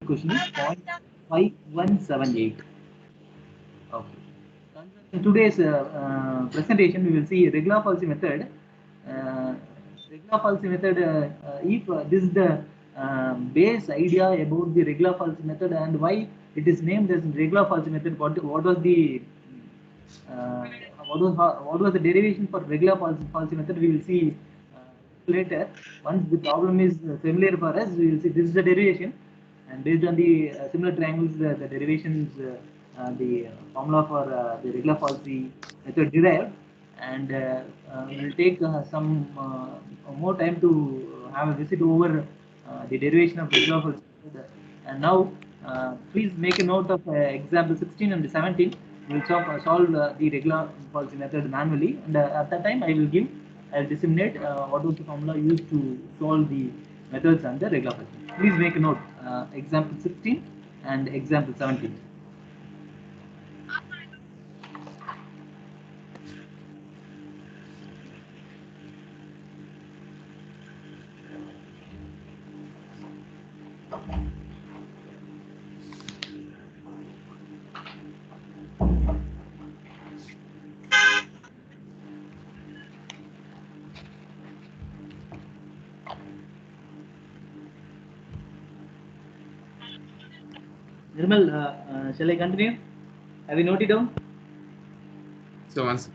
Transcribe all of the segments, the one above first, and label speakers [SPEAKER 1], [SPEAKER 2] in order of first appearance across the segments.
[SPEAKER 1] question is 0.5178. Okay. In today's presentation, we will see regular falsy method. Uh, Regular falsy method, if this is the base idea about the regular falsy method and why it is named as regular falsy method, what was the uh, what was the derivation for regular falsy method, we will see later. Once the problem is familiar for us, we will see this is the derivation, and based on the similar triangles, the derivations, the formula for the regular falsy method derived, and we will take some more time to have a visit over the derivation of regular falsy method. And now, please make a note of example 16 and 17. We will solve the regular falsy method manually, and at that time I will disseminate what was the formula used to solve the methods under regular falsy. Please make a note, example 16 and example 17. Nirmal, shall I continue? Have you noted down?
[SPEAKER 2] So once.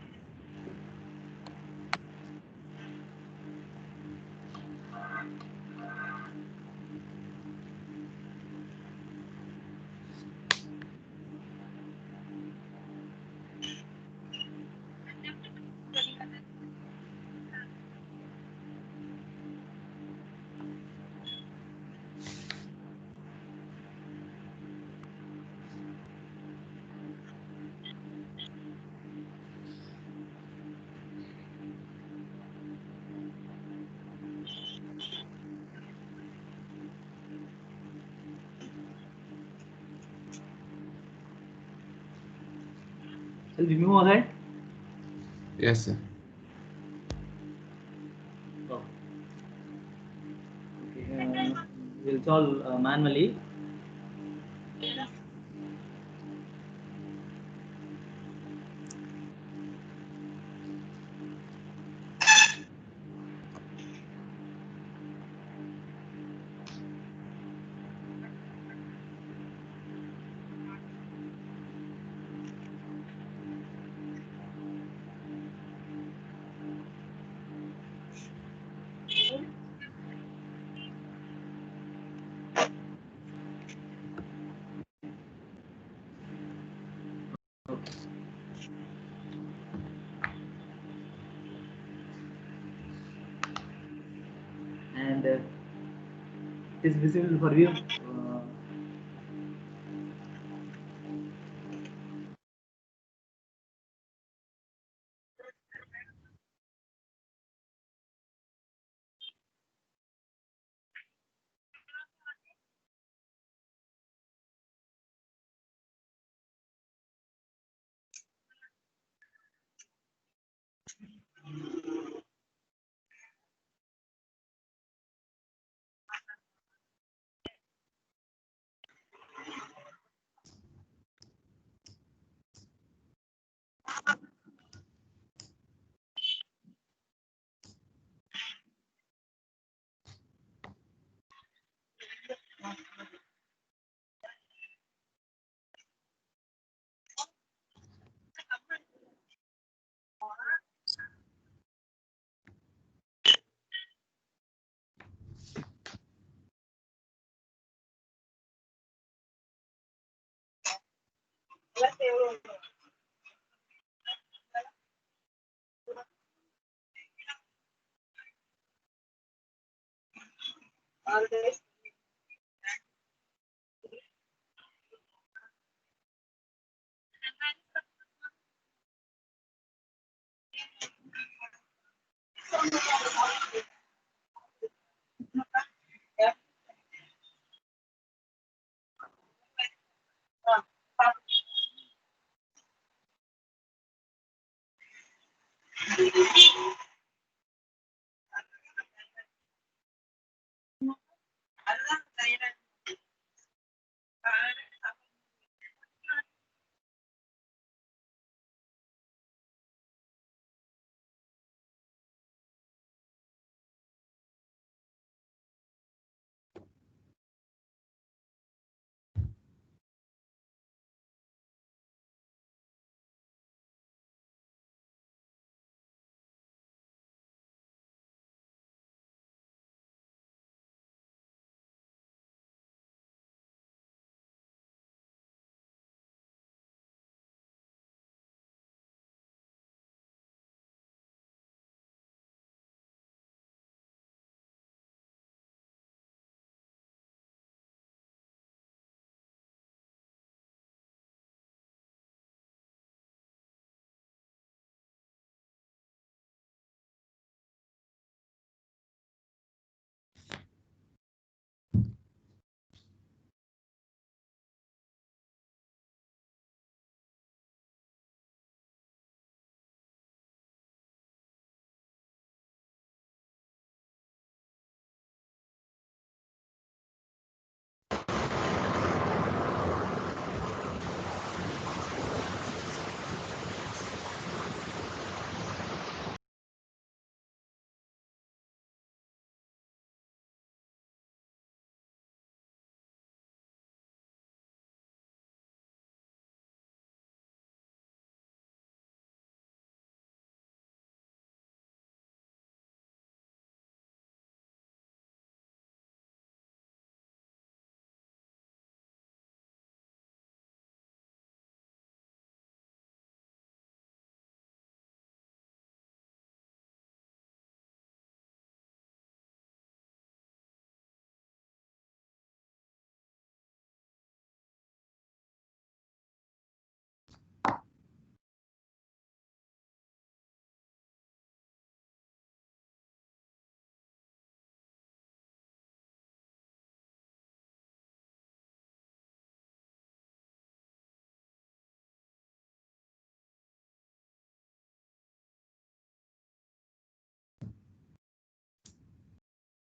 [SPEAKER 1] Shall we move ahead?
[SPEAKER 2] Yes, sir.
[SPEAKER 1] Oh. Okay, we'll solve manually. And it is visible for you.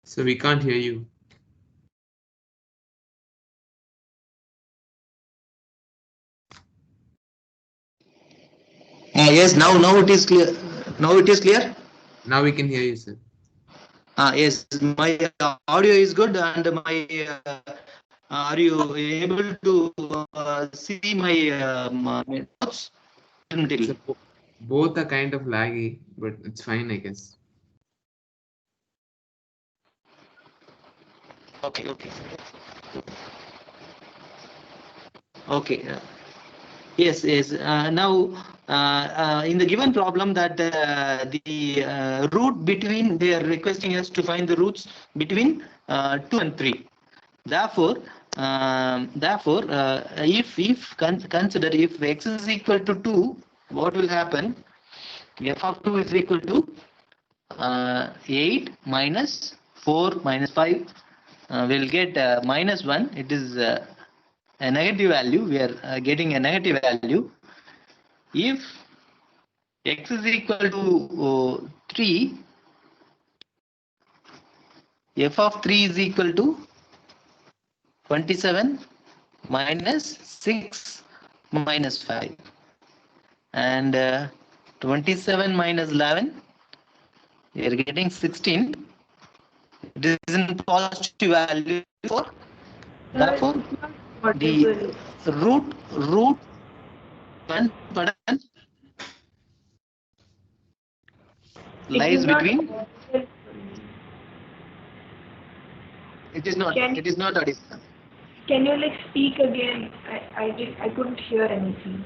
[SPEAKER 2] So we can't hear you.
[SPEAKER 3] Yes, now it is clear. Now it is clear.
[SPEAKER 2] Now we can hear you, sir.
[SPEAKER 3] Yes, my audio is good, and my are you able to see my notes?
[SPEAKER 2] So both are kind of laggy, but it's fine, I guess.
[SPEAKER 3] Okay. Okay. Yes. Now, in the given problem, that the root between, they are requesting us to find the roots between 2 and 3. Therefore, if consider if x is equal to 2, what will happen? F of 2 is equal to 8 minus 4 minus 5. We'll get minus 1. It is a negative value. We are getting a negative value. If x is equal to 3, f of 3 is equal to 27 minus 6 minus 5. And 27 minus 11, we are getting 16. It is in positive value. Therefore, the root lies between. It is not audible.
[SPEAKER 4] Can you like speak again? I couldn't hear anything.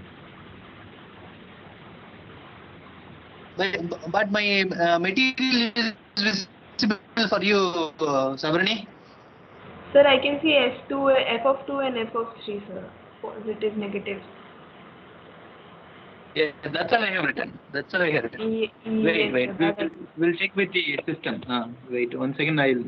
[SPEAKER 3] But my material is visible for you, Sabrani.
[SPEAKER 4] Sir, I can see F2, F of 2 and F of 3, sir. Positive, negative.
[SPEAKER 3] Yeah, that's all I have written. Wait.
[SPEAKER 4] Sir,
[SPEAKER 3] We'll check with the system. Wait 1 second. I'll.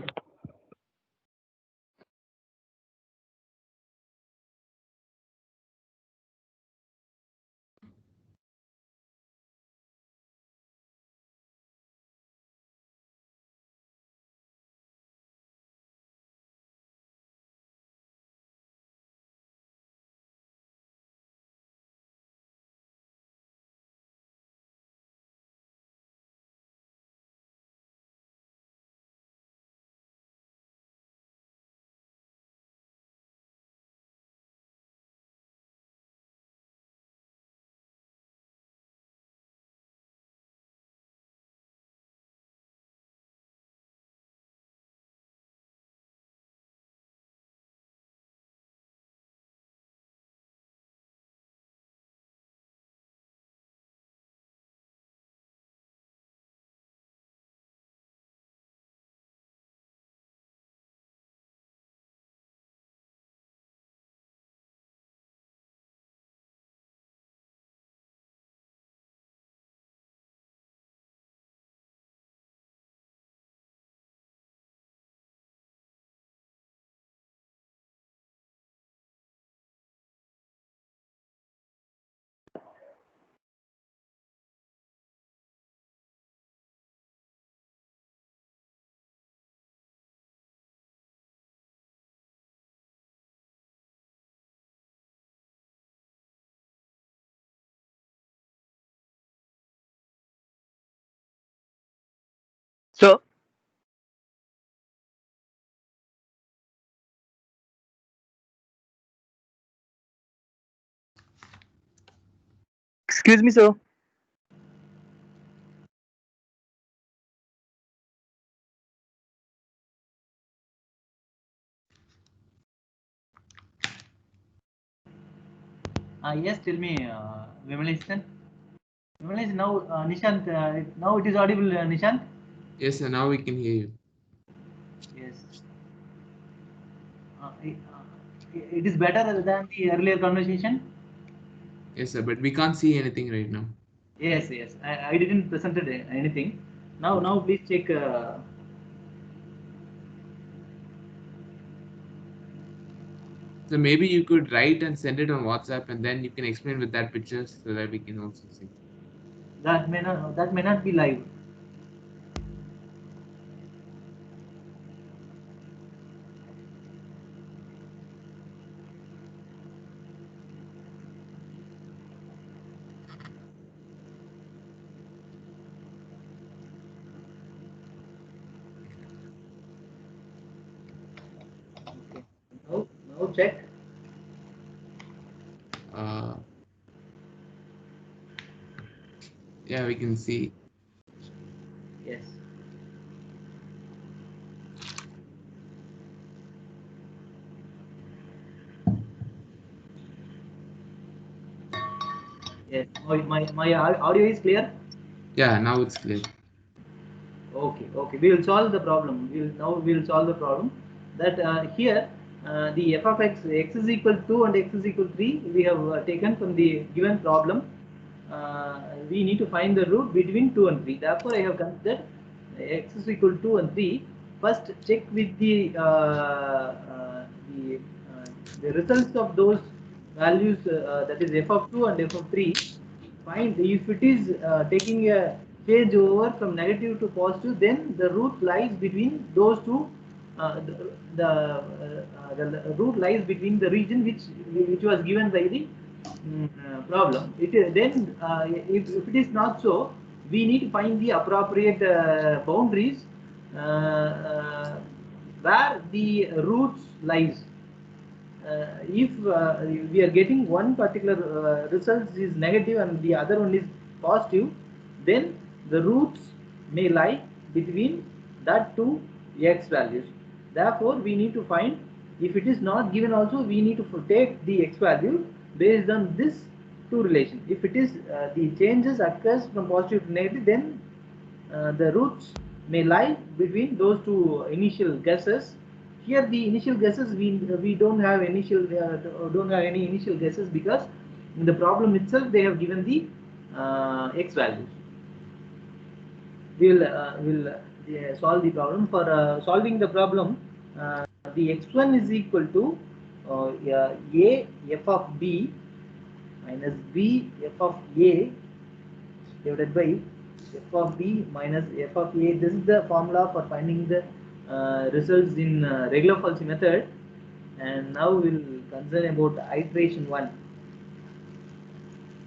[SPEAKER 5] So, excuse me, sir.
[SPEAKER 1] Yes, tell me, Vimalesh then. Vimalesh, now, Nishant, now it is audible, Nishant?
[SPEAKER 2] Yes, sir. Now we can hear you.
[SPEAKER 1] Yes. It is better than the earlier conversation?
[SPEAKER 2] Yes, sir. But we can't see anything right now.
[SPEAKER 1] Yes. I didn't presented anything. Now please check.
[SPEAKER 2] So maybe you could write and send it on WhatsApp, and then you can explain with that picture so that we can also see.
[SPEAKER 1] That may not be live. check.
[SPEAKER 2] Yeah, we can see.
[SPEAKER 1] Yes. Yes. My audio is clear.
[SPEAKER 2] Yeah, now it's clear.
[SPEAKER 1] Okay, okay. We will solve the problem. We will solve the problem. That here the f of x is equal to 2 and x is equal to 3. We have taken from the given problem. We need to find the root between 2 and 3. Therefore, I have considered x is equal to 2 and 3. First, check with the, uh, the results of those values, that is f of 2 and f of 3. Find if it is taking a change over from negative to positive, then the root lies between those two. The root lies between the region which was given by the problem. Then if it is not so, we need to find the appropriate boundaries where the roots lies. If we are getting one particular result is negative and the other one is positive, then the roots may lie between that two x values. Therefore, we need to find, if it is not given also, we need to take the x value based on this two relation. If it is the changes occurs from positive to negative, then the roots may lie between those two initial guesses. Here the initial guesses, we don't have any initial guesses, because in the problem itself they have given the x values. We'll solve the problem. For solving the problem, the x1 is equal to a f of b minus b f of a divided by f of b minus f of a. This is the formula for finding the results in regular false method. And now we'll concern about iteration 1.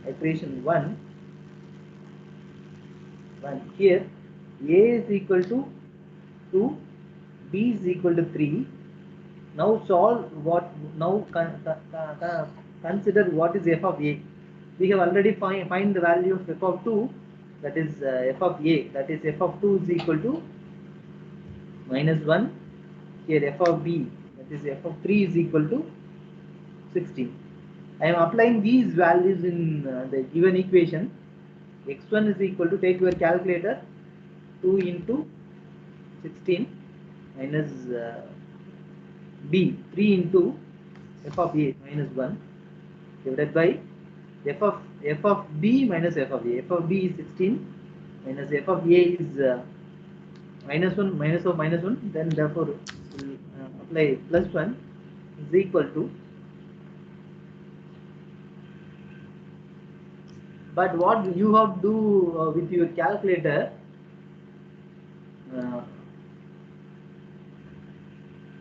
[SPEAKER 1] Iteration 1. Here a is equal to 2, b is equal to 3. Now solve what? Now consider what is f of a. We have already find the value of f of 2, that is f of a, that is f of 2 is equal to -1. Here f of b, that is f of 3 is equal to 16. I am applying these values in the given equation. x1 is equal to, take your calculator, 2 into 16 minus b, 3 into f of a minus 1 divided by f of b minus f of a. F of b is 16 minus f of a is minus 1, minus of minus 1. Then therefore we'll apply plus 1 is equal to. But what you have to do with your calculator,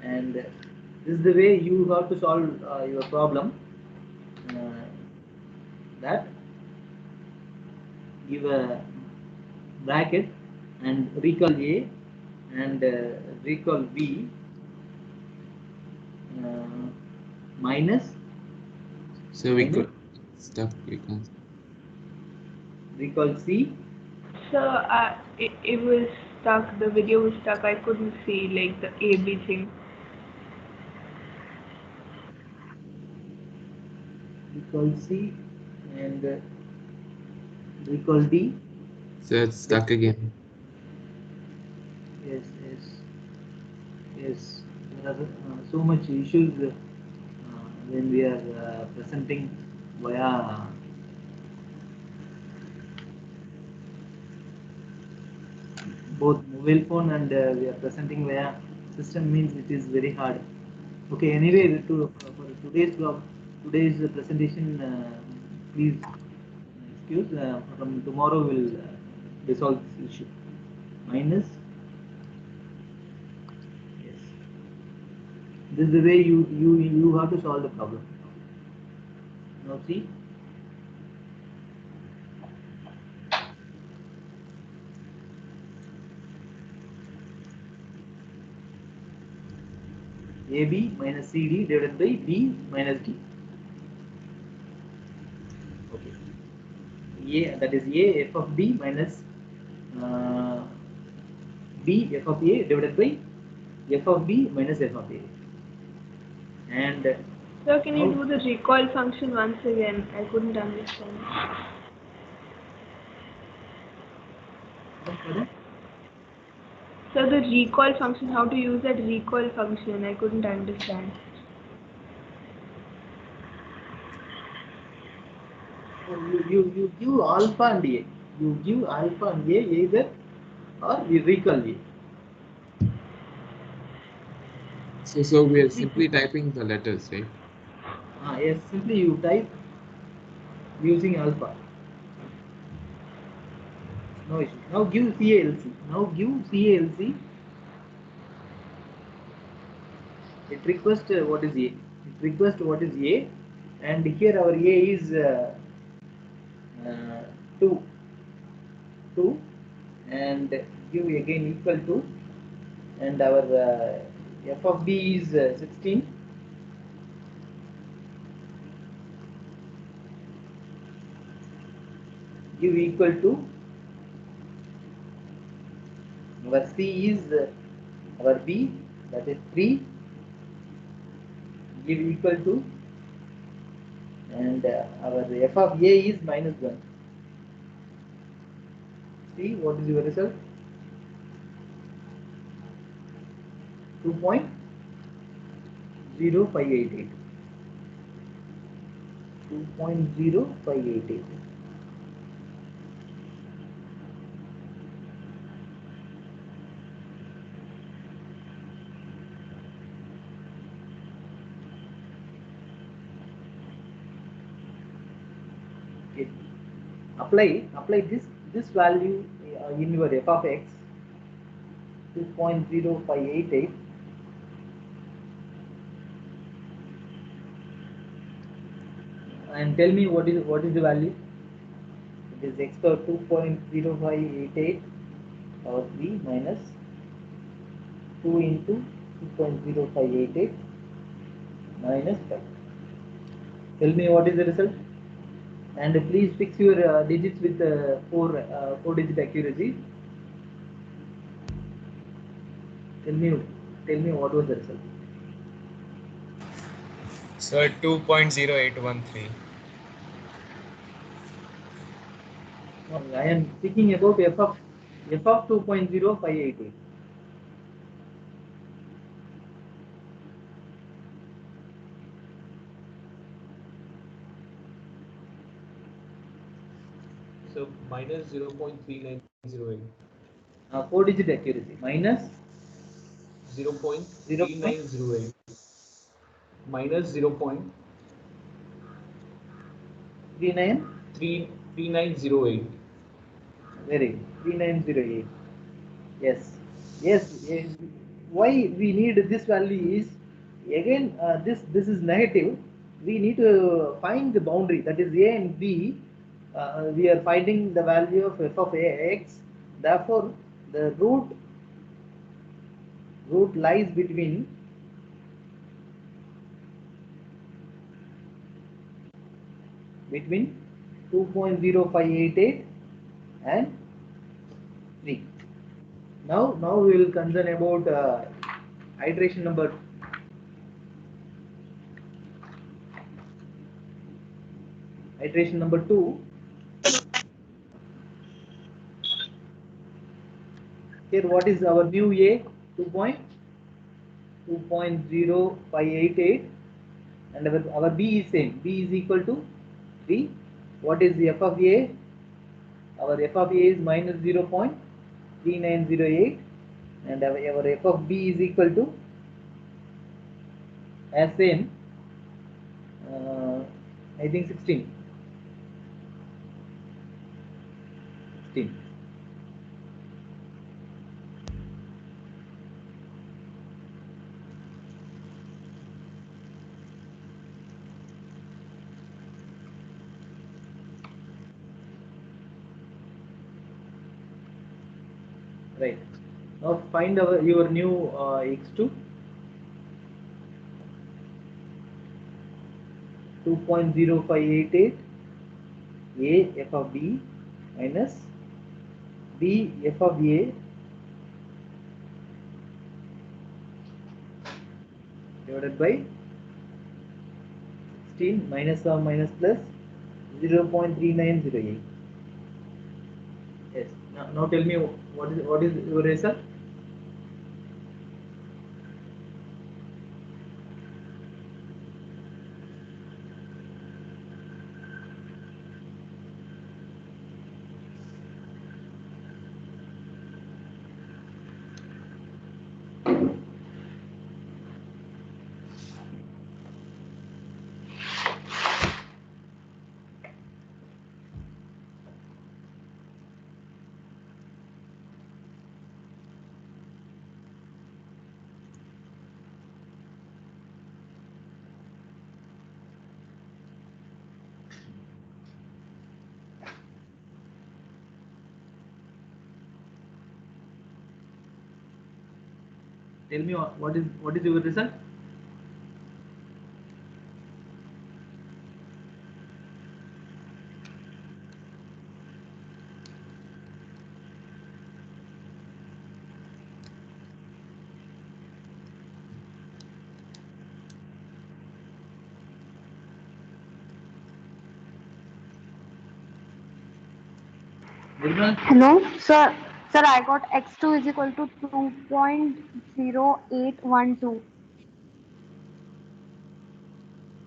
[SPEAKER 1] and this is the way you have to solve your problem. That give a bracket and recall a and recall b minus,
[SPEAKER 2] So we could stuff becomes.
[SPEAKER 1] recall c.
[SPEAKER 4] So it was stuck. The video was stuck. I couldn't see like the AB thing.
[SPEAKER 1] Recall c and recall d.
[SPEAKER 2] So it's stuck again.
[SPEAKER 1] Yes, yes, yes. There are so much issues when we are presenting via both mobile phone and we are presenting via system, means it is very hard. Okay, anyway, for today's presentation, please excuse. From tomorrow we'll resolve this issue. Minus, yes. This is the way you have to solve the problem. Now see. AB minus CD divided by B minus D. Okay. A, that is A f of D minus uh, B f of A divided by f of B minus f of A. And
[SPEAKER 4] So can you
[SPEAKER 1] now,
[SPEAKER 4] do the recoil function once again? I couldn't understand.
[SPEAKER 1] pardon?
[SPEAKER 4] So the recoil function, how to use that recoil function? I couldn't understand.
[SPEAKER 1] You give alpha and A. You give alpha and A either, or you recall A.
[SPEAKER 2] So we are
[SPEAKER 1] Simply,
[SPEAKER 2] simply typing the letters, right?
[SPEAKER 1] yes, simply you type using alpha. No issue. Now give CALC. Now give CALC. It requests what is A. It requests what is A, and here our A is 2, 2, and give again equal to, and our f of B is 16. Give equal to, our C is our B, that is 3. Give equal to, and our f of A is minus 1. See what is your result? 2.0588. 2.0588. Okay. Apply this value in your f of x, 2.0588, and tell me what is the value. It is x power 2.0588 power 3 minus 2 into 2.0588 minus 5. Tell me what is the result, and please fix your digits with 4 digit accuracy. Tell me what was the result.
[SPEAKER 5] So 2.0813.
[SPEAKER 1] I am speaking about f of 2.0588.
[SPEAKER 6] So minus 0.3908.
[SPEAKER 1] 4 digit accuracy minus
[SPEAKER 6] 0.3908 minus
[SPEAKER 1] 0.39.
[SPEAKER 6] 0.3908.
[SPEAKER 1] Very good. 3908. Yes. Yes. Why we need this value is, again, this is negative. We need to find the boundary, that is A and B. We are finding the value of f of x. Therefore, the root lies between 2.0588 and 3. Now we will concern about iteration number 2. Here what is our new A? 2.0588, and our B is same. B is equal to 3. What is the f of A? Our f of A is minus 0.3908, and our f of B is equal to, as same, I think 16. Right. Now find your new x2. 2.0588 A f of B minus B f of A divided by 16 minus or minus plus 0.3908. Yes. Now tell me what is your result? Tell me what is your result? Nirmal?
[SPEAKER 7] Hello, sir. Sir, I got x2 is equal to 2.0812.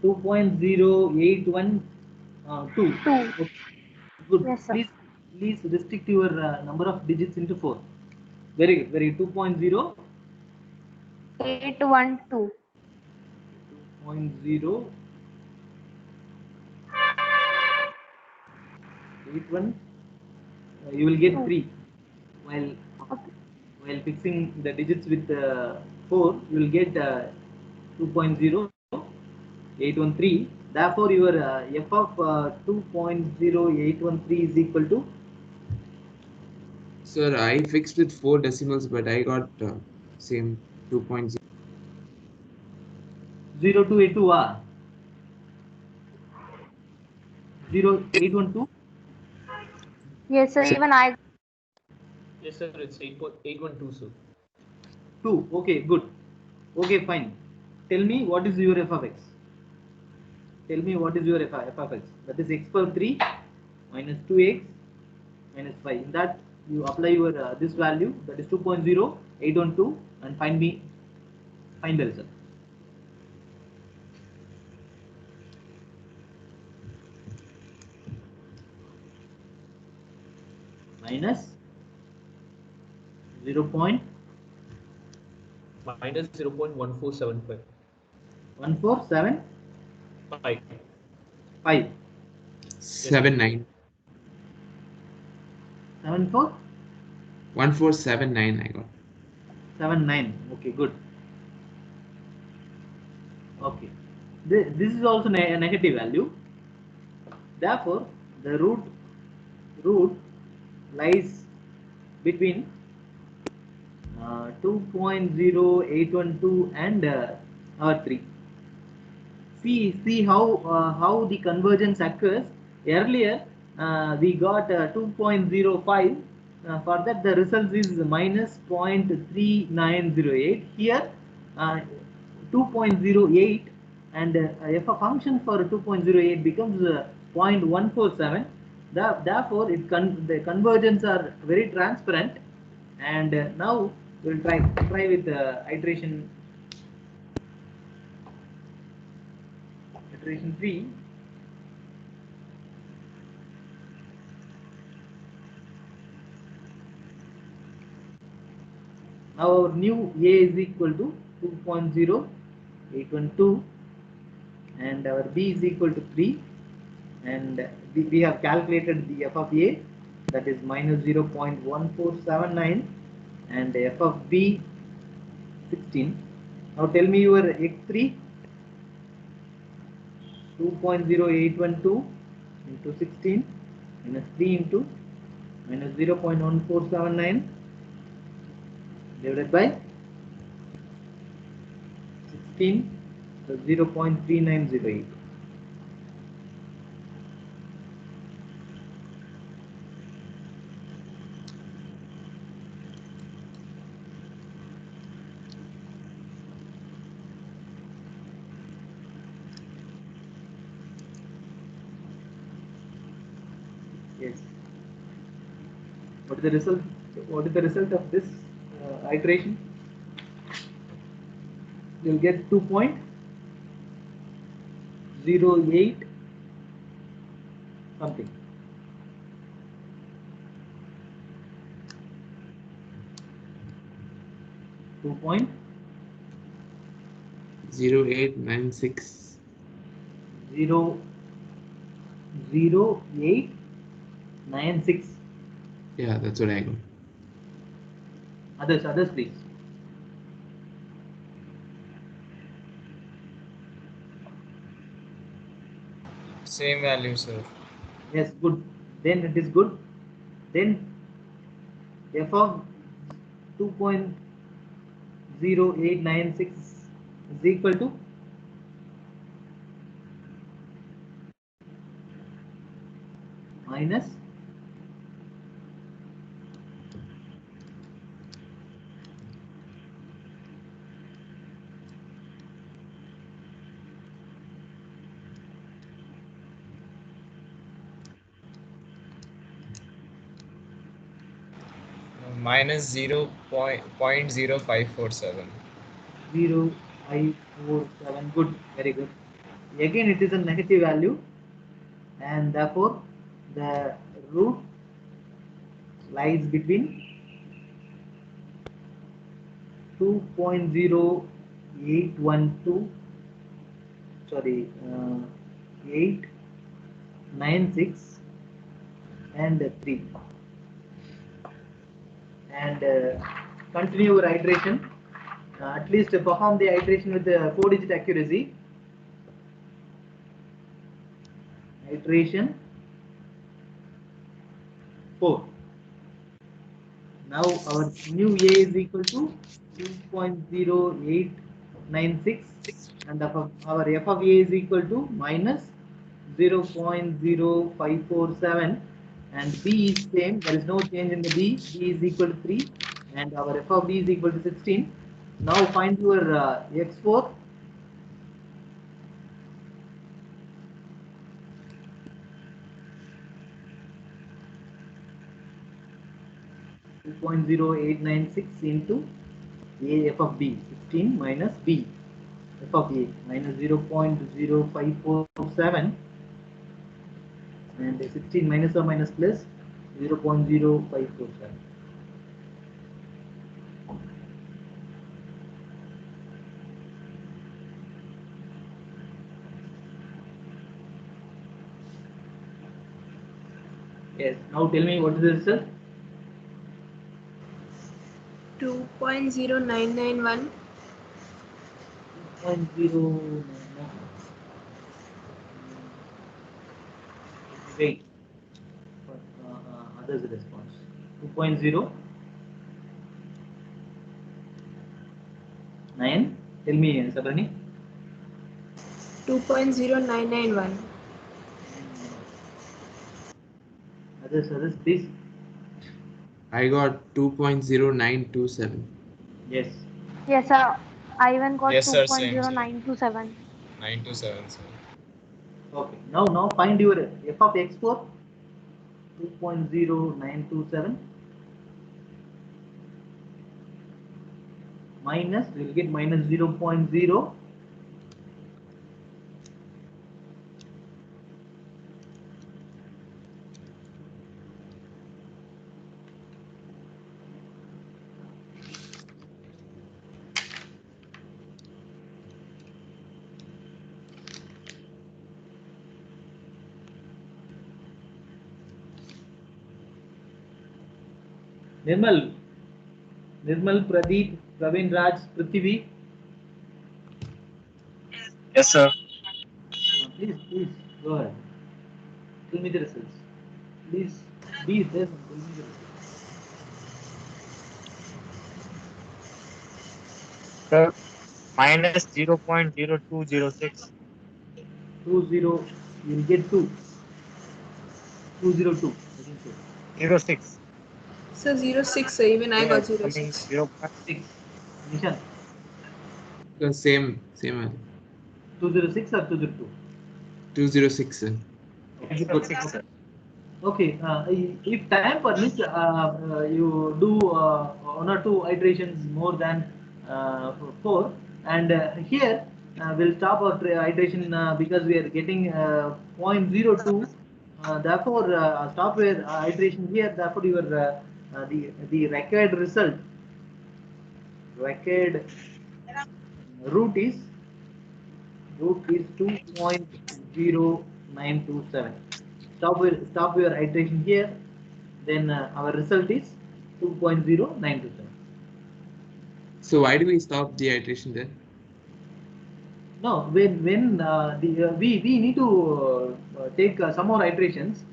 [SPEAKER 1] 2.0812.
[SPEAKER 7] 2.
[SPEAKER 1] Okay, good.
[SPEAKER 7] Yes, sir.
[SPEAKER 1] Please restrict your number of digits into 4. Very good. Very good. 2.0
[SPEAKER 7] 812.
[SPEAKER 1] 2.081. You will get
[SPEAKER 7] 2.
[SPEAKER 1] 3. While
[SPEAKER 7] Okay.
[SPEAKER 1] while fixing the digits with 4, you will get 2.0813. Therefore, your f of 2.0813 is equal to
[SPEAKER 2] Sir, I fixed with 4 decimals, but I got same 2.0.
[SPEAKER 1] 0282 r 0812.
[SPEAKER 7] Yes, sir. Even I.
[SPEAKER 6] Yes, sir. It's 8.812, sir.
[SPEAKER 1] 2. Okay, good. Okay, fine. Tell me what is your f of x. Tell me what is your f of x. That is x power 3 minus 2x minus 5. In that you apply your this value, that is 2.0812, and find the result. Minus 0.1475.
[SPEAKER 6] Minus 0.1475. 5.
[SPEAKER 2] 79.
[SPEAKER 1] 74
[SPEAKER 2] 1479 I got.
[SPEAKER 1] 79. Okay, good. Okay, this is also a negative value. Therefore, the root lies between 2.0812 and R3. See how the convergence occurs. Earlier we got 2.05. For that the result is minus 0.3908. Here 2.08, and if a function for 2.08 becomes 0.147, therefore the convergence are very transparent. And now we'll try with iteration 3. Now our new a is equal to 2.0812, and our b is equal to 3, and we have calculated the f of a, that is minus 0.1479, and f of b 16. Now tell me your x3. 2.0812 into 16 minus 3 into minus 0.1479 divided by 16 plus 0.3908. Yes. What is the result? What is the result of this iteration? You'll get 2.08 something. Two point
[SPEAKER 2] 0896.
[SPEAKER 1] 00896.
[SPEAKER 2] Yeah, that's what I got.
[SPEAKER 1] Others, please.
[SPEAKER 5] Same value, sir.
[SPEAKER 1] Yes, good. Then it is good. Then f of 2.0896 is equal to minus
[SPEAKER 5] Minus 0.0547.
[SPEAKER 1] 0.547. Good, very good. Again, it is a negative value, and therefore the root lies between 2.0812, sorry, 896 and 3. And continue your iteration. At least perform the iteration with the 4-digit accuracy. Iteration 4. Now our new A is equal to 2.0896 and our f of A is equal to minus 0.0547 and B is same, there is no change in the B is equal to 3 and our f of B is equal to 16. Now find your x4. .0896 into A f of B, 16 minus B f of A minus 0.0547 and 16 minus or minus plus 0.0547. Yes, now tell me what is the result?
[SPEAKER 4] 2.0991.
[SPEAKER 1] 2.09. Wait for others response. 2.09. Tell me, Sabrani.
[SPEAKER 4] 2.0991.
[SPEAKER 1] Others, please.
[SPEAKER 2] I got 2.0927.
[SPEAKER 1] Yes.
[SPEAKER 7] Yes, sir. I even got
[SPEAKER 5] Yes, sir, same, sir.
[SPEAKER 7] 2.0927.
[SPEAKER 5] 927, sir.
[SPEAKER 1] Okay. Now find your f of x4. 2.0927 minus, we will get minus 0.0. Nirmal, Pradeep, Praveen Raj, Prithvi.
[SPEAKER 8] Yes, sir.
[SPEAKER 1] Please go ahead. Tell me the results. Please be there and tell me the results.
[SPEAKER 8] Sir, minus 0.0206.
[SPEAKER 1] 20, you will get 2. 202. I think so.
[SPEAKER 8] 06.
[SPEAKER 4] So 06, even I
[SPEAKER 8] Yeah,
[SPEAKER 4] got
[SPEAKER 8] it's coming
[SPEAKER 4] 06.
[SPEAKER 1] 6. Nishan,
[SPEAKER 2] The same.
[SPEAKER 1] 206 or 202?
[SPEAKER 2] 206, sir.
[SPEAKER 1] Okay, good.
[SPEAKER 8] 06, sir.
[SPEAKER 1] Okay, if time permits, you do one or two iterations more than four, and here we'll stop our iteration because we are getting 0.02. Therefore, stop your iteration here. Therefore, your the required root is 2.0927. Stop your iteration here, then our result is 2.0927.
[SPEAKER 2] So why do we stop the iteration then?
[SPEAKER 1] No, when we need to take some more iterations.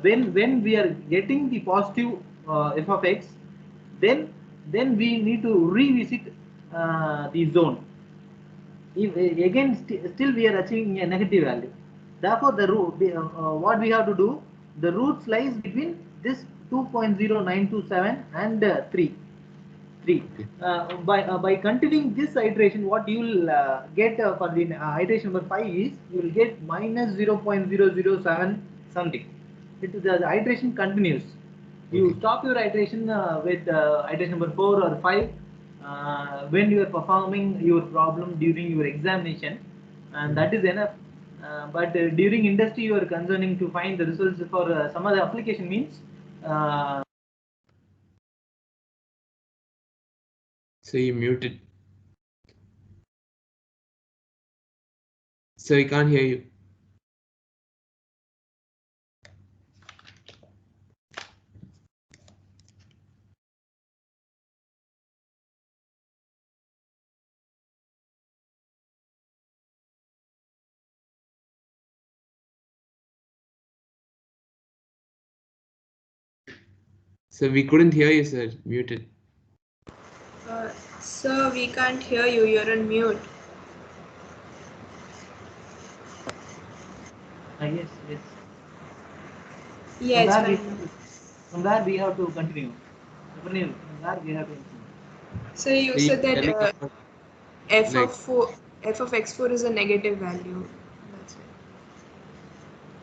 [SPEAKER 1] When we are getting the positive f of x, then we need to revisit the zone. If again still we are achieving a negative value, therefore what we have to do, the roots lies between this 2.0927 and 3.
[SPEAKER 2] Okay.
[SPEAKER 1] By continuing this iteration, what you will get for the iteration number 5 is you will get minus 0.007 something. The iteration continues. You
[SPEAKER 2] Okay.
[SPEAKER 1] stop your iteration with iteration number 4 or 5 when you are performing your problem during your examination, and that is enough. But during industry, you are concerning to find the results for some other application means.
[SPEAKER 2] So you muted. So we can't hear you. So we couldn't hear you, sir. Muted.
[SPEAKER 4] Sir, we can't hear you. You're on mute.
[SPEAKER 1] Yes.
[SPEAKER 4] Yeah, it's
[SPEAKER 1] From there,
[SPEAKER 4] fine now.
[SPEAKER 1] from there we have to continue. From there we have to continue.
[SPEAKER 4] So you
[SPEAKER 2] So you're
[SPEAKER 4] said that
[SPEAKER 2] telling about,
[SPEAKER 4] f
[SPEAKER 2] like,
[SPEAKER 4] of 4, f of x4 is a negative value. That's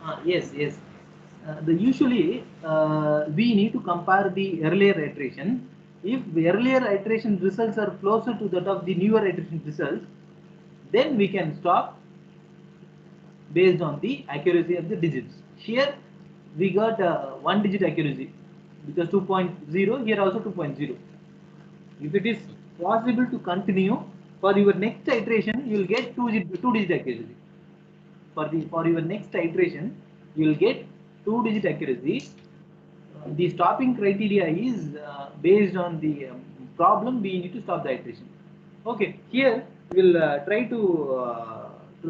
[SPEAKER 4] right.
[SPEAKER 1] Yes. Usually we need to compare the earlier iteration. If the earlier iteration results are closer to that of the newer iteration results, then we can stop based on the accuracy of the digits. Here we got one digit accuracy because 2.0, here also 2.0. If it is possible to continue for your next iteration, you will get two digit accuracy. For your next iteration, you will get 2 digit accuracy. The stopping criteria is based on the problem. We need to stop the iteration. Okay, here we will try to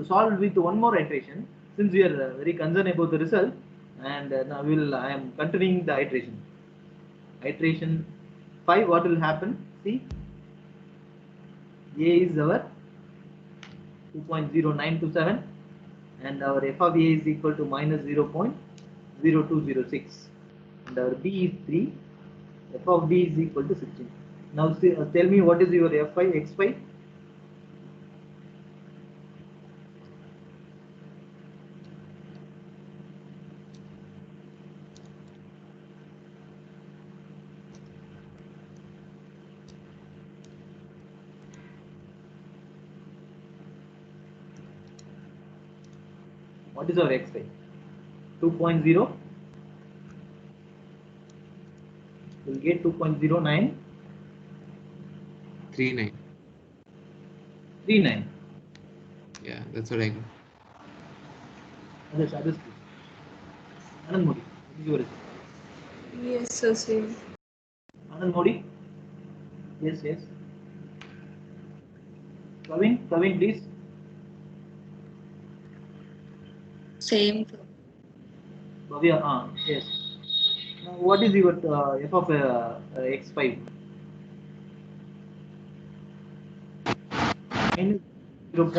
[SPEAKER 1] solve with one more iteration, since we are very concerned about the result, and now I am continuing the iteration. Iteration 5, what will happen? See, A is our 2.0927, and our f of A is equal to minus 0.0206, and our B is 3, f of B is equal to 16. Now tell me what is your f5, x5? What is our x5? 2.0. We'll get 2.0939.
[SPEAKER 2] 39. Yeah, that's what I got.
[SPEAKER 1] Others, please. Anand Modi, what is your result?
[SPEAKER 4] Yes, sir, same.
[SPEAKER 1] Anand Modi? Yes. Kavin, please.
[SPEAKER 9] Same.
[SPEAKER 1] Bhavya, yes. Now, what is your f of x5? Minus 0.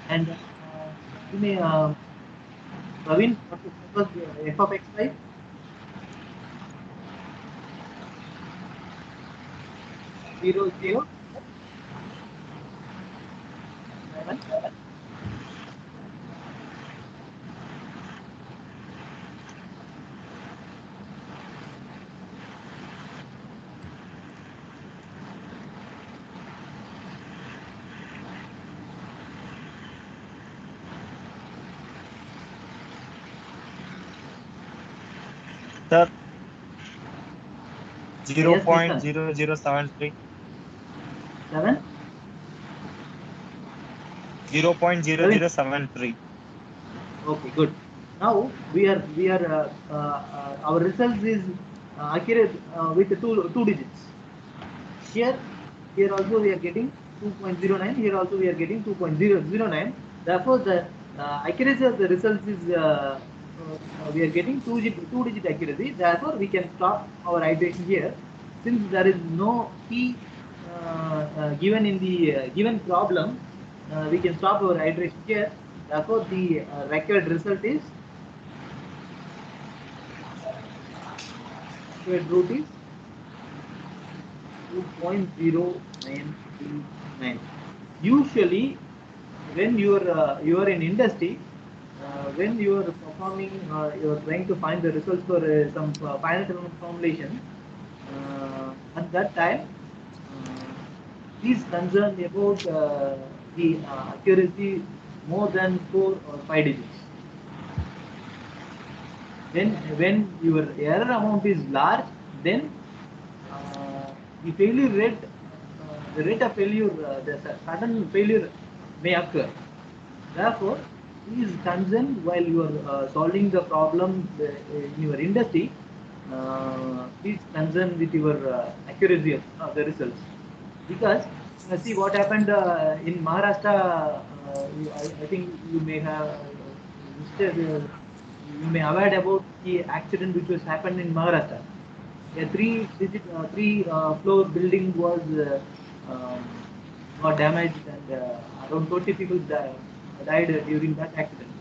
[SPEAKER 1] And you may, Praveen, what was f of x5? 0, 0, 7.
[SPEAKER 8] Sir,
[SPEAKER 1] Yes, Nissan.
[SPEAKER 8] 0.0073.
[SPEAKER 1] 7.
[SPEAKER 8] 0.0073.
[SPEAKER 1] Okay, good. Now we are our results is accurate with two digits. Here also we are getting 2.09. Here also we are getting 2.009. Therefore, the accuracy of the results is we are getting two digit accuracy. Therefore, we can stop our iteration here, since there is no key given in the given problem. We can stop our iteration here. Therefore, the required result is required root is 2.0939. Usually, when you are in industry, when you are performing, you are trying to find the results for some finite element formulation. At that time, please concerned about the accuracy more than 4 or 5 digits. When your error amount is large, then the failure rate, the rate of failure, the sudden failure may occur. Therefore, please concern while you are solving the problem in your industry. Please concern with your accuracy of the results, because see what happened in Maharashtra. I think you may have you may aware about the accident which was happened in Maharashtra. A three floor building was um, got damaged, and around 20 people died during that accident.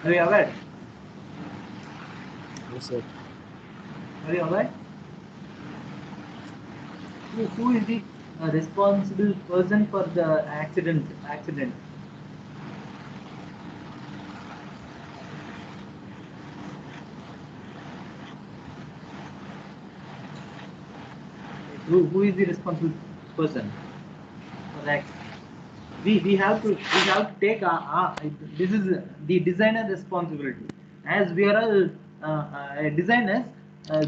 [SPEAKER 1] Are you aware?
[SPEAKER 5] Yes, sir.
[SPEAKER 1] Are you aware? Who is the responsible person for the accident? Who is the responsible person for the accident? We have to take this is the designer responsibility. As we are all designers,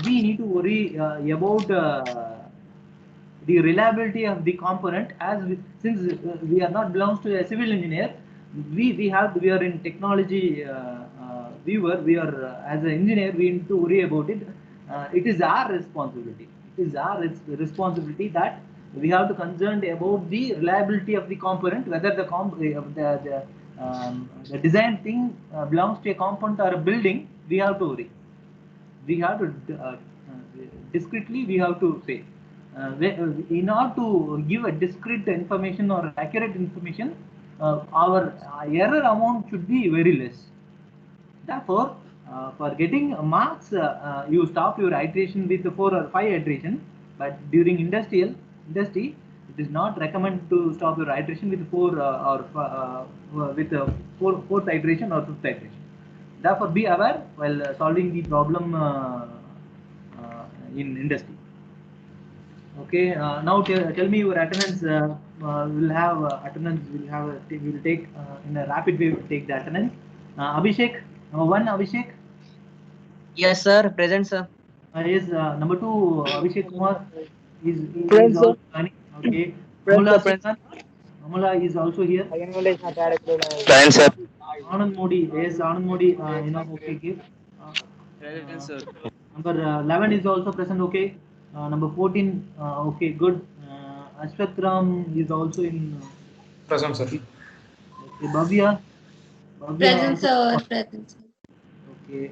[SPEAKER 1] we need to worry about the reliability of the component. Since we are not belongs to a civil engineer, we are in technology viewer. We are as an engineer, we need to worry about it. It is our responsibility. It is our responsibility that we have to concerned about the reliability of the component, whether the design thing belongs to a component or a building. We have to worry. We have to discreetly we have to say, in order to give a discrete information or accurate information, our error amount should be very less. Therefore, for getting marks, you stop your iteration with 4 or 5 iteration. But during industry, it is not recommended to stop your iteration with fourth iteration or fifth iteration. Therefore, be aware while solving the problem in industry. Okay. Now tell me your attendance. We'll have attendance. We'll take in a rapid way. We'll take the attendance. Abhishek, number 1, Abhishek.
[SPEAKER 10] Yes, sir. Present, sir.
[SPEAKER 1] Yes. Number 2, Abhishek Kumar is
[SPEAKER 10] Present, sir.
[SPEAKER 1] also joining. Okay.
[SPEAKER 10] Present,
[SPEAKER 1] Amula
[SPEAKER 10] sir.
[SPEAKER 1] Sultan. Amula is also here.
[SPEAKER 3] Present, sir.
[SPEAKER 1] Anand Modi. Yes, Anand Modi. Okay. Give.
[SPEAKER 10] Present, sir.
[SPEAKER 1] Number 11 is also present. Okay. Number 14. Okay. Good. Ashwath Ram is also in.
[SPEAKER 5] Present, sir.
[SPEAKER 1] Okay. Bhavya.
[SPEAKER 9] Present,
[SPEAKER 1] Also.
[SPEAKER 9] sir. Present, sir.
[SPEAKER 1] Okay.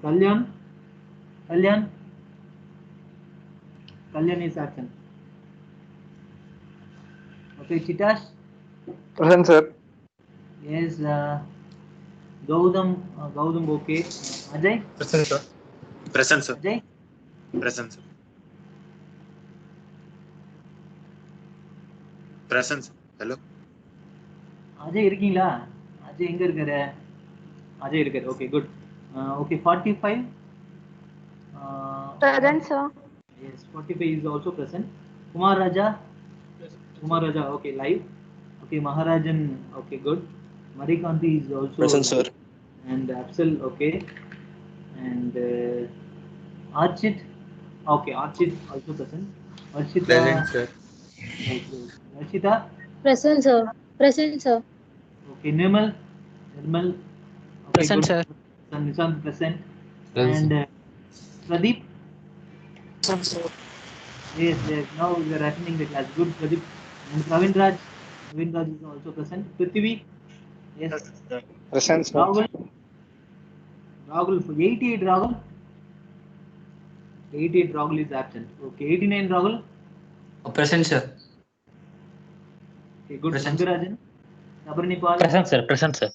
[SPEAKER 1] Kalyan. Kalyan. Kalyan is absent. Okay. Chitash.
[SPEAKER 11] Present, sir.
[SPEAKER 1] Yes, Gautam, okay. Ajay,
[SPEAKER 5] Present, sir.
[SPEAKER 8] Present, sir.
[SPEAKER 1] Ajay,
[SPEAKER 8] Present, sir. Present, sir. Hello.
[SPEAKER 1] Ajay இருக்கீங்களா? Ajay எங்க இருக்காரு? Ajay இருக்காரு. Okay, good. Okay, 45.
[SPEAKER 7] Present, sir.
[SPEAKER 1] Yes, 45 is also present. Kumar Raja, okay, live. Okay, Maharajan, okay, good. Marikanti is also
[SPEAKER 8] Present,
[SPEAKER 1] live.
[SPEAKER 8] sir.
[SPEAKER 1] And Apsal, okay. And Archit, okay, Archit also present. Archita,
[SPEAKER 2] Present, sir.
[SPEAKER 1] okay. Archita,
[SPEAKER 9] Present, sir. Present, sir.
[SPEAKER 1] okay. Nirmal, okay,
[SPEAKER 10] Present,
[SPEAKER 1] good.
[SPEAKER 10] sir.
[SPEAKER 1] Nishant present.
[SPEAKER 2] Present,
[SPEAKER 1] And
[SPEAKER 2] sir.
[SPEAKER 1] Pradeep,
[SPEAKER 8] Present, sir.
[SPEAKER 1] yes, now we are attending the class. Good, Pradeep. And Pravin Raj is also present. Prithvi, yes.
[SPEAKER 8] Present, sir.
[SPEAKER 1] Rahul, 88 Rahul. 88 Rahul is absent. Okay, 89 Rahul.
[SPEAKER 10] Present, sir.
[SPEAKER 1] Okay, good.
[SPEAKER 10] Present.
[SPEAKER 1] Rangarajan. Sabarnipal.
[SPEAKER 3] Present, sir. Present, sir.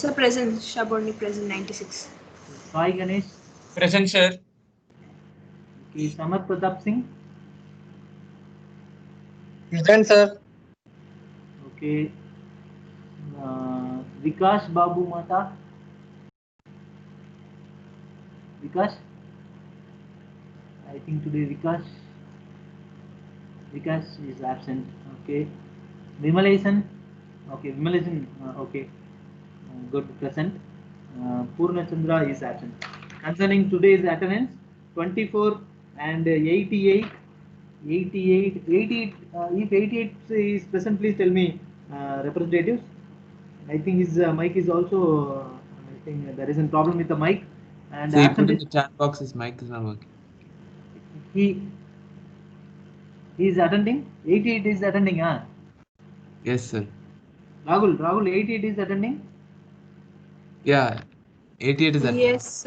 [SPEAKER 4] Sir, present. Shaborni present 96.
[SPEAKER 1] Sai Ganesh.
[SPEAKER 5] Present, sir.
[SPEAKER 1] Okay, Samar Pratap Singh.
[SPEAKER 8] Present, sir.
[SPEAKER 1] Okay. Vikash Babu Mata. Vikash. I think today Vikash is absent. Okay. Vimalesan. Okay, Vimalesan. Okay. Good, present. Purna Chandra is absent. Concerning today's attendance, 24 and 88. 88. If 88 is present, please tell me, representatives. I think his mic is also. I think there is a problem with the mic. And
[SPEAKER 2] So he put
[SPEAKER 1] absent
[SPEAKER 2] in
[SPEAKER 1] is
[SPEAKER 2] the chat box his mic is not working.
[SPEAKER 1] he is attending. 88 is attending.
[SPEAKER 2] Yes, sir.
[SPEAKER 1] Rahul, 88 is attending.
[SPEAKER 2] Yeah, 88 is that.
[SPEAKER 4] Yes,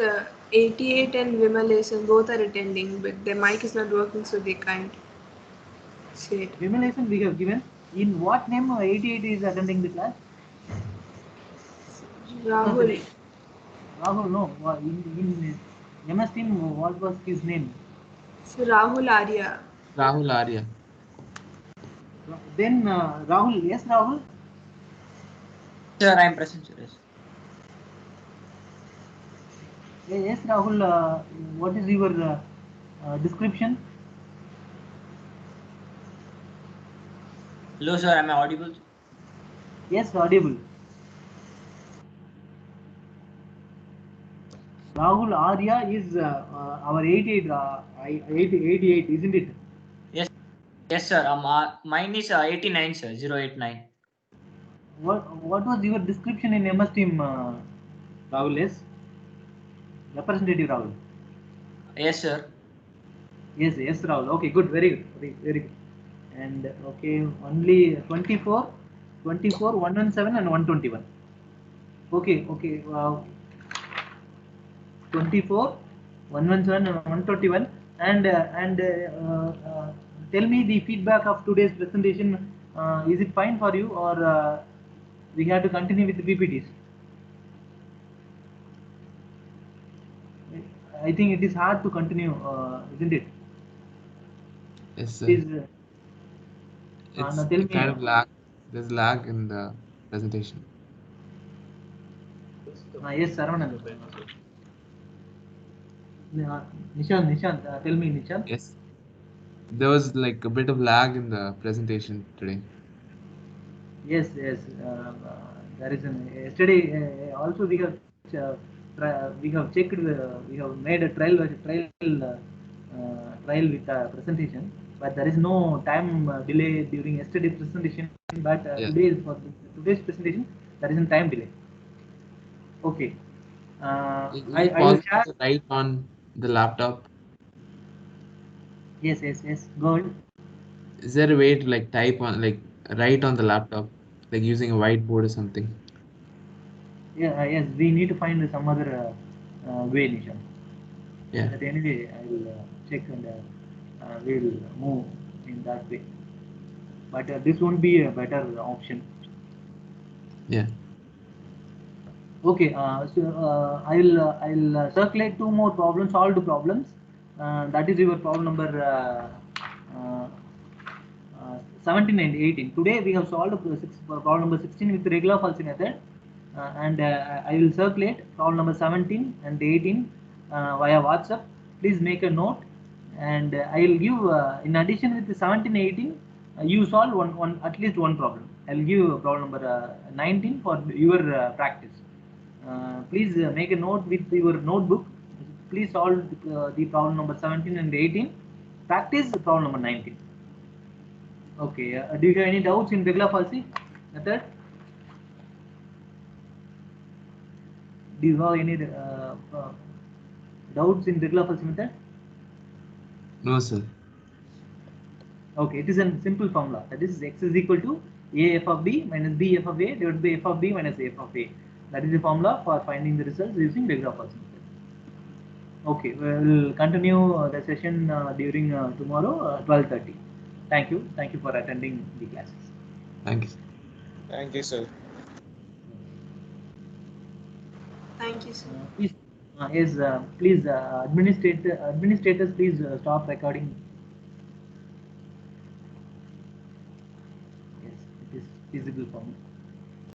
[SPEAKER 4] 88 and Vimalesan both are attending, but their mic is not working, so they can't say it.
[SPEAKER 1] Vimalesan we have given. In what name 88 is attending the class?
[SPEAKER 4] Rahul.
[SPEAKER 1] Rahul, no. In MS team, what was his name?
[SPEAKER 4] So Rahul Arya.
[SPEAKER 2] Rahul Arya.
[SPEAKER 1] Then Rahul, yes, Rahul.
[SPEAKER 10] Sir, I am present, sir. Yes.
[SPEAKER 1] Yes, Rahul. What is your description?
[SPEAKER 10] Hello, sir. Am I audible?
[SPEAKER 1] Yes, audible. Rahul Arya is our 88, 88, isn't it?
[SPEAKER 10] Yes, sir. Mine is 89, sir. 089.
[SPEAKER 1] What was your description in MS team, Rahul? Yes, representative Rahul.
[SPEAKER 10] Yes, sir.
[SPEAKER 1] Yes, Rahul. Okay, good, very good, very good. And okay, only 24, 117 and 121. Okay. 24, 117 and 121. And tell me the feedback of today's presentation. Is it fine for you, or we have to continue with the PPTs? I think it is hard to continue, isn't it?
[SPEAKER 2] Yes, sir.
[SPEAKER 1] It is,
[SPEAKER 2] It's
[SPEAKER 1] now tell me,
[SPEAKER 2] kind of lag. There's lag in the presentation.
[SPEAKER 1] yes, Saravanan. Nishant, tell me, Nishant.
[SPEAKER 2] Yes. There was like a bit of lag in the presentation today.
[SPEAKER 1] Yes. There is an yesterday also we have checked. We have made a trial with presentation, but there is no time delay during yesterday's presentation. But
[SPEAKER 2] Yeah.
[SPEAKER 1] today's presentation there is a time delay. Okay.
[SPEAKER 2] Is
[SPEAKER 1] I
[SPEAKER 2] it
[SPEAKER 1] will
[SPEAKER 2] possible
[SPEAKER 1] share.
[SPEAKER 2] to write on the laptop?
[SPEAKER 1] Yes. Go ahead.
[SPEAKER 2] Is there a way to like type on, like write on the laptop, like using a whiteboard or something?
[SPEAKER 1] Yeah. Yes. We need to find some other way, Nishan.
[SPEAKER 2] Yeah.
[SPEAKER 1] But anyway, I will check and we will move in that way. But this won't be a better option.
[SPEAKER 2] Yeah.
[SPEAKER 1] Okay, I'll circulate two more problems, solved problems. That is your problem number 17 and 18. Today we have solved problem number 16 with regular falsy method, and I will circulate problem number 17 and 18 via WhatsApp. Please make a note, and I will give in addition with the 17 18, you solve one at least one problem. I will give problem number 19 for your practice. Please make a note with your notebook. Please solve the problem number 17 and 18. Practice the problem number 19. Okay. Do you have any doubts in regular falsy method? Do you have any doubts in regular falsy method?
[SPEAKER 2] No, sir.
[SPEAKER 1] Okay, it is a simple formula. That is x is equal to a f of b minus b f of a divided by f of b minus f of a. That is the formula for finding the results using regular falsy method. Okay, we will continue the session during tomorrow 12:30. Thank you. Thank you for attending the classes.
[SPEAKER 2] Thank you.
[SPEAKER 5] Thank you, sir.
[SPEAKER 4] Thank you, sir.
[SPEAKER 1] Please, yes, please, administrators, please stop recording. Yes, it is feasible for me.